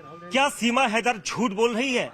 क्या सीमा हैदर झूठ बोल रही है?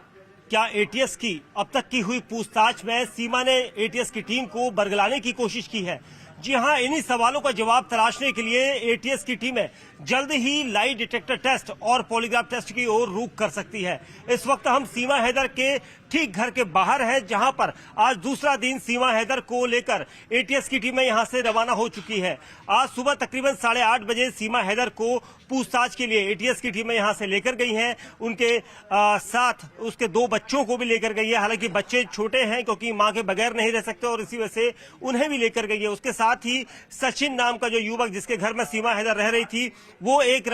क्या एटीएस की अब तक की हुई पूछताछ में सीमा ने एटीएस की टीम को बरगलाने की कोशिश की है? जी हां, इन्हीं सवालों का जवाब तलाशने के लिए एटीएस की टीमें जल्द ही लाई डिटेक्टर टेस्ट और पॉलीग्राफ टेस्ट की ओर रुख कर सकती है। इस वक्त हम सीमा हैदर के ठीक घर के बाहर हैं, जहां पर आज दूसरा दिन सीमा हैदर को लेकर एटीएस की टीमें यहां से रवाना हो चुकी है। आज सुबह तकरीबन 8:30 बजे सीमा हैदर को पूछताछ के लिए एटीएस की टीमें यहां से लेकर गई हैं। उनके साथ उसके 2 बच्चों को भी लेकर गई है। हालांकि बच्चे छोटे हैं क्योंकि मां के बगैर नहीं रह सकते और इसी वजह से उन्हें भी लेकर गई है। उसके साथ ही सचिन नाम का जो युवक जिसके घर में सीमा हैदर रह रही थी, वो एक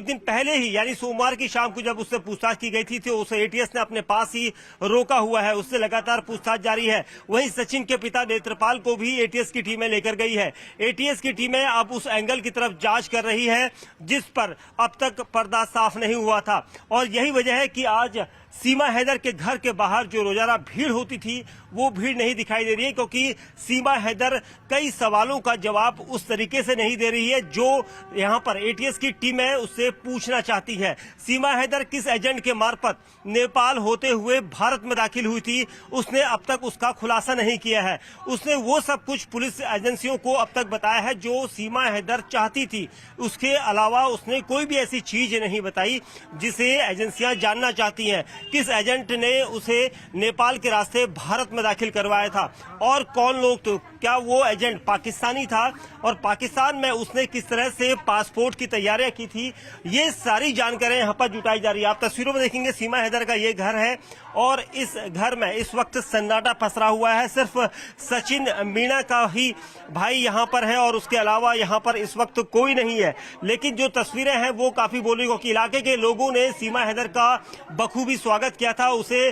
दिन पहले ही यानी सोमवार की शाम को जब उससे पूछताछ की गई थी तो उसे एटीएस ने अपने पास ही रोका हुआ है। उससे लगातार पूछताछ जारी है। वहीं सचिन के पिता नेत्रपाल को भी एटीएस की टीमें लेकर गई है। एटीएस की टीमें अब उस एंगल की तरफ जांच कर रही है जिस पर अब तक पर्दा साफ नहीं हुआ था और यही वजह है कि आज सीमा हैदर के घर के बाहर जो रोजाना भीड़ होती थी वो भीड़ नहीं दिखाई दे रही है, क्योंकि सीमा हैदर कई सवालों का जवाब उस तरीके से नहीं दे रही है जो यहां पर एटीएस की टीम है उससे पूछना चाहती है। सीमा हैदर किस एजेंट के मार्फत नेपाल होते हुए भारत में दाखिल हुई थी, उसने अब तक उसका खुलासा नहीं किया है। उसने वो सब कुछ पुलिस एजेंसियों को अब तक बताया है जो सीमा हैदर चाहती थी। उसके अलावा उसने कोई भी ऐसी चीज नहीं बताई जिसे एजेंसियां जानना चाहती हैं। किस एजेंट ने उसे नेपाल के रास्ते भारत में दाखिल करवाया था और कौन लोग थे? क्या वो एजेंट पाकिस्तानी था और पाकिस्तान में उसने किस तरह से पासपोर्ट की तैयारियां की थी? ये सारी जानकारियां यहाँ पर जुटाई जा रही है। आप तस्वीरों में देखेंगे सीमा हैदर का ये घर है और इस घर में इस वक्त सन्नाटा पसरा हुआ है। सिर्फ सचिन मीणा का ही भाई यहाँ पर है और उसके अलावा यहाँ पर इस वक्त कोई नहीं है। लेकिन जो तस्वीरें हैं वो काफी बोली, क्योंकि इलाके के लोगों ने सीमा हैदर का बखूबी स्वागत किया था। उसे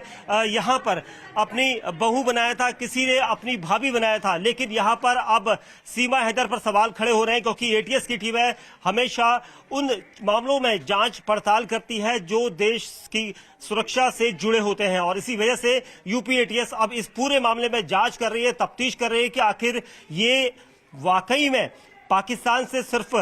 यहाँ पर अपनी बहू बनाया था, किसी ने अपनी भाभी बनाया था। लेकिन यहाँ पर अब सीमा हैदर पर सवाल खड़े हो रहे हैं, क्योंकि एटीएस की टीमें हमेशा उन मामलों में जांच पड़ताल करती है जो देश की सुरक्षा से जुड़े होते हैं और इसी वजह से यूपी एटीएस अब इस पूरे मामले में जांच कर रही है, तफ्तीश कर रही है कि आखिर ये वाकई में पाकिस्तान से सिर्फ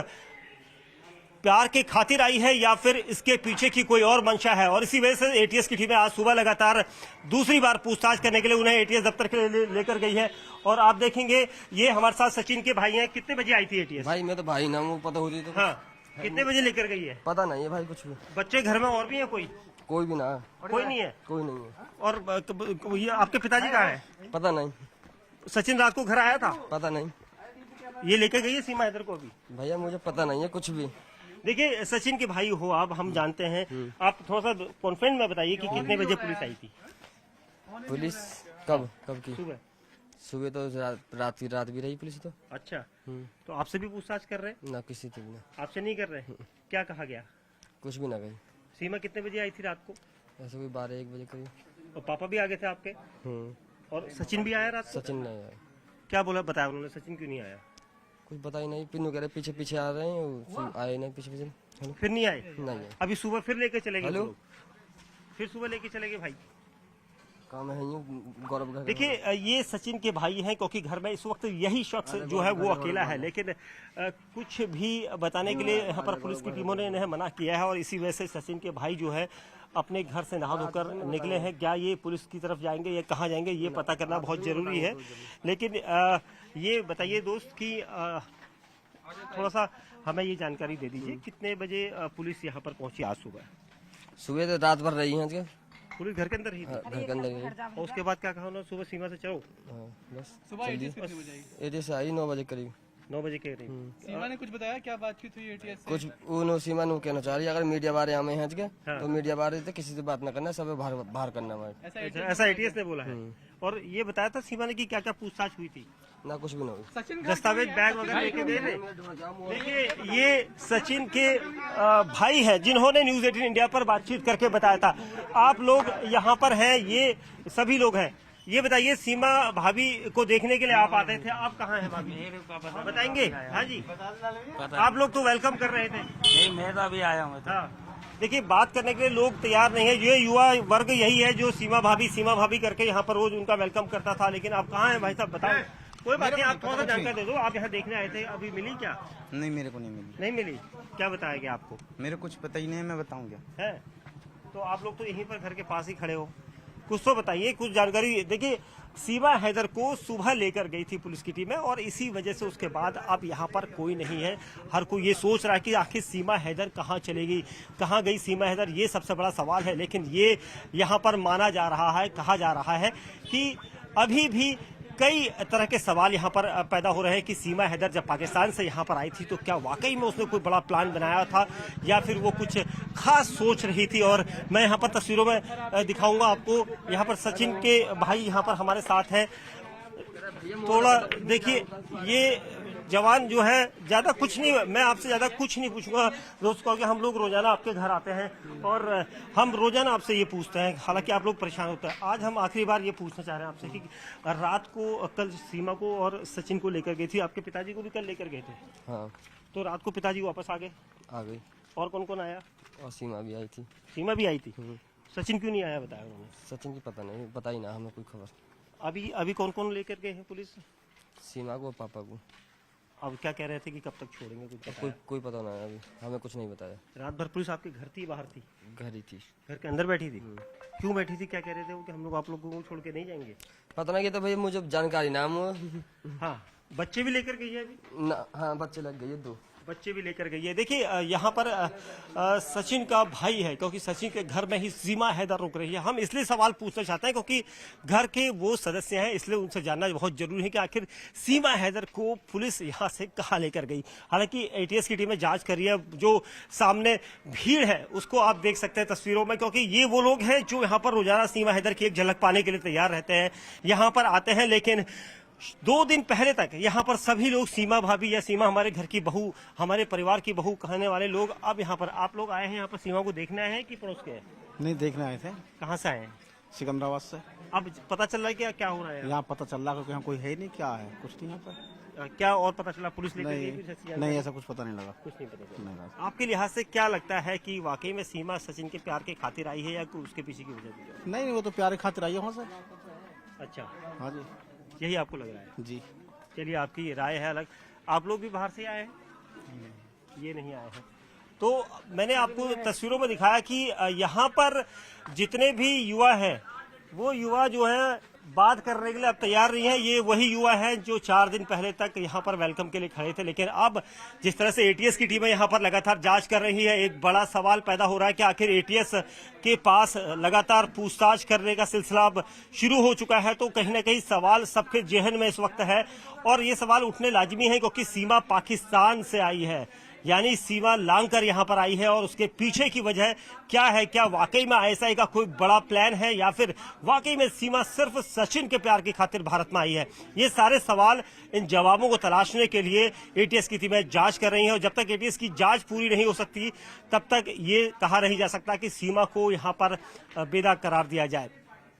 प्यार की खातिर आई है या फिर इसके पीछे की कोई और मंशा है। और इसी वजह से एटीएस की टीमें आज सुबह लगातार दूसरी बार पूछताछ करने के लिए उन्हें एटीएस दफ्तर के लिए लेकर गई है। और आप देखेंगे ये हमारे साथ सचिन के भाई हैं। कितने बजे आई थी एटीएस? भाई मैं तो भाई ना हूँ, पता होती तो। हाँ, कितने बजे लेकर गई है? पता नहीं है भाई कुछ भी। बच्चे घर में और भी है? कोई भी ना, कोई नहीं है। कोई नहीं है। और ये आपके पिताजी कहाँ है? पता नहीं। सचिन रात को घर आया था? पता नहीं। ये लेकर गई है सीमा हैदर को अभी? भैया मुझे पता नहीं है कुछ भी। देखिए, सचिन के भाई हो आप, हम जानते हैं। आप थोड़ा सा कॉन्फिडेंस में बताइए कि कितने बजे पुलिस आई थी? पुलिस कब की? सुबह तो रात भी रही पुलिस तो। अच्छा, तो आपसे भी पूछताछ कर रहे हैं? ना, किसी से भी ना। आपसे नहीं कर रहे? क्या कहा गया? कुछ भी ना कही। सीमा कितने बजे आई थी रात को? ऐसे कोई 12-1 बजे करीब। और पापा भी आ गए थे आपके? और सचिन भी आया रात को? सचिन नहीं आया। क्या बताया उन्होंने? सचिन क्यों नहीं आया? कुछ पता ही नहीं। पिन्नू कह रहे पीछे आ रहे हैं, आए नहीं पीछे। फिर नहीं आए? नहीं। अभी सुबह फिर लेके चले गए? हेलो, फिर सुबह लेके चले गए भाई? काम है गौरव। देखिए, ये सचिन के भाई हैं, क्योंकि घर में इस वक्त यही शख्स जो है वो अकेला है। लेकिन कुछ भी बताने के लिए यहाँ पर पुलिस की टीमों ने इन्हें मना किया है और इसी वजह से सचिन के भाई जो है अपने घर से नहा धोकर निकले हैं। क्या ये पुलिस की तरफ जाएंगे या कहाँ जाएंगे ये पता करना बहुत जरूरी है। लेकिन ये बताइए दोस्त कि थोड़ा सा हमें ये जानकारी दे दीजिए, कितने बजे पुलिस यहाँ पर पहुंची आज सुबह? सुबह तो रात भर रही है पुलिस घर के अंदर ही थी? घर के अंदर ही। और उसके बाद क्या कहा उन्होंने? सुबह सीमा से चलो। बस सुबह एटीएस आई 9 बजे करीब। 9 बजे के करीब। सीमा ने कुछ बताया क्या बातचीत हुई एटीएस से? कुछ सीमा ने कहना चाह रही है अगर मीडिया बारे हमें है तो मीडिया बारे तो किसी से बात ना करना, सब बाहर करना हमारे। ऐसा एटीएस ने बोला है। और ये बताया था सीमा ने कि क्या क्या पूछताछ हुई थी? ना, कुछ भी ना हुई। दस्तावेज बैग वगैरह लेके दे रहे। देखिए, ये सचिन के भाई हैं जिन्होंने न्यूज 18 इंडिया पर बातचीत करके बताया था। आप लोग यहाँ पर हैं, ये सभी लोग हैं। ये बताइए, सीमा भाभी को देखने के लिए आप आते थे, आप कहाँ हैं भाभी? बताएंगे? हाँ जी, आप लोग तो वेलकम कर रहे थे। नहीं, मैं तो अभी आया हूँ। हाँ, देखिए, बात करने के लिए लोग तैयार नहीं है। ये युवा वर्ग यही है जो सीमा भाभी करके यहाँ पर रोज उनका वेलकम करता था। लेकिन आप कहाँ हैं भाई साहब, बताओ कोई बात नहीं, आप थोड़ा सा जानकारी दे दो। आप यहाँ देखने आए थे, अभी मिली क्या? नहीं, मेरे को नहीं मिली। नहीं मिली? क्या बताया गया आपको? मेरे कुछ पता ही नहीं है, मैं बताऊं क्या? है तो आप लोग तो यहीं पर घर के पास ही खड़े हो, कुछ तो बताइए, कुछ जानकारी। देखिए, सीमा हैदर को सुबह लेकर गई थी पुलिस की टीम है और इसी वजह से उसके बाद अब यहाँ पर कोई नहीं है। हर कोई ये सोच रहा है कि आखिर सीमा हैदर कहाँ चलेगी, कहाँ गई सीमा हैदर, ये सबसे बड़ा सवाल है। लेकिन ये यहाँ पर माना जा रहा है, कहा जा रहा है कि अभी भी कई तरह के सवाल यहाँ पर पैदा हो रहे हैं कि सीमा हैदर जब पाकिस्तान से यहाँ पर आई थी तो क्या वाकई में उसने कोई बड़ा प्लान बनाया था या फिर वो कुछ खास सोच रही थी। और मैं यहाँ पर तस्वीरों में दिखाऊंगा आपको, यहाँ पर सचिन के भाई यहाँ पर हमारे साथ हैं। थोड़ा देखिए, ये जवान जो है, ज्यादा कुछ नहीं, मैं आपसे ज्यादा कुछ नहीं पूछूंगा दोस्त को, कि हम लोग रोजाना आपके घर आते हैं और हम रोजाना आपसे ये पूछते हैं, हालांकि आप लोग परेशान होते हैं। आज हम आखिरी बार ये पूछना चाह रहे हैं आपसे कि रात को कल सीमा को और सचिन को लेकर गई थी, आपके पिताजी को भी कल लेकर गए थे। हाँ, तो रात को पिताजी वापस आ गए? आ गई। और कौन कौन आया? और सीमा भी आई थी। सीमा भी आई थी? सचिन क्यों नहीं आया बताया उन्होंने? सचिन की पता नहीं, बताई ना हमें कोई खबर। अभी अभी कौन कौन लेकर गए हैं पुलिस? सीमा को, पापा को। अब क्या कह रहे थे कि कब तक छोड़ेंगे, कुछ कोई पता नहीं, अभी हमें कुछ नहीं बताया। रात भर पुलिस आपके घर थी, बाहर थी? घर ही थी। घर के अंदर बैठी थी? क्यों बैठी थी, क्या कह रहे थे वो कि हम लोग आप लोगों को छोड़ के नहीं जाएंगे? पता नहीं, तो भैया मुझे जानकारी ना। हाँ, बच्चे भी लेकर गई है अभी? हाँ, बच्चे लग गए, 2 बच्चे भी लेकर गई है। देखिए, यहाँ पर सचिन का भाई है, क्योंकि सचिन के घर में ही सीमा हैदर रुक रही है। हम इसलिए सवाल पूछना चाहते हैं क्योंकि घर के वो सदस्य हैं, इसलिए उनसे जानना बहुत जरूरी है कि आखिर सीमा हैदर को पुलिस यहाँ से कहाँ लेकर गई। हालांकि एटीएस की टीमें जांच कर रही है। जो सामने भीड़ है उसको आप देख सकते हैं तस्वीरों में, क्योंकि ये वो लोग हैं जो यहाँ पर रोजाना सीमा हैदर की एक झलक पाने के लिए तैयार रहते हैं, यहाँ पर आते हैं। लेकिन 2 दिन पहले तक यहाँ पर सभी लोग सीमा भाभी या सीमा हमारे घर की बहू, हमारे परिवार की बहू कहने वाले लोग, अब यहाँ पर आप लोग आए हैं, यहाँ पर सीमा को देखने आए हैं कि पड़ोस के? नहीं, देखने आए थे। कहाँ से आए हैं? सिकंदराबाद से। अब पता चल रहा है क्या क्या हो रहा है यहाँ पता चल रहा है कि यहाँ कोई है नहीं, क्या है, कुछ नहीं यहाँ पर। क्या और पता चला? पुलिस लेकर गई नहीं, कुछ ऐसी नहीं, ऐसा कुछ पता नहीं लगा। कुछ नहीं पता चला। नहीं, आपके लिहाज से क्या लगता है कि वाकई में सीमा सचिन के प्यार के खातिर आई है या कोई उसके पीछे की वजह थी? नहीं, वो तो प्यारे खातिर आई है वहाँ से। अच्छा, हाँ जी, यही आपको लग रहा है? जी। चलिए, आपकी राय है अलग। आप लोग भी बाहर से आए हैं? ये नहीं आए हैं। तो मैंने आपको तस्वीरों में दिखाया कि यहाँ पर जितने भी युवा हैं, वो युवा जो है बात करने के लिए अब तैयार नहीं है। ये वही युवा हैं जो 4 दिन पहले तक यहाँ पर वेलकम के लिए खड़े थे। लेकिन अब जिस तरह से एटीएस की टीमें यहाँ पर लगातार जांच कर रही है, एक बड़ा सवाल पैदा हो रहा है कि आखिर एटीएस के पास लगातार पूछताछ करने का सिलसिला अब शुरू हो चुका है। तो कहीं ना कहीं सवाल सबके जेहन में इस वक्त है और ये सवाल उठने लाजमी है, क्योंकि सीमा पाकिस्तान से आई है, यानी सीमा लांग कर यहाँ पर आई है। और उसके पीछे की वजह क्या है? क्या वाकई में आईएसआई का कोई बड़ा प्लान है या फिर वाकई में सीमा सिर्फ सचिन के प्यार की खातिर भारत में आई है? ये सारे सवाल, इन जवाबों को तलाशने के लिए एटीएस की टीमें जांच कर रही हैं। और जब तक एटीएस की जांच पूरी नहीं हो सकती, तब तक ये कहा नहीं जा सकता कि सीमा को यहाँ पर बेदाग करार दिया जाए।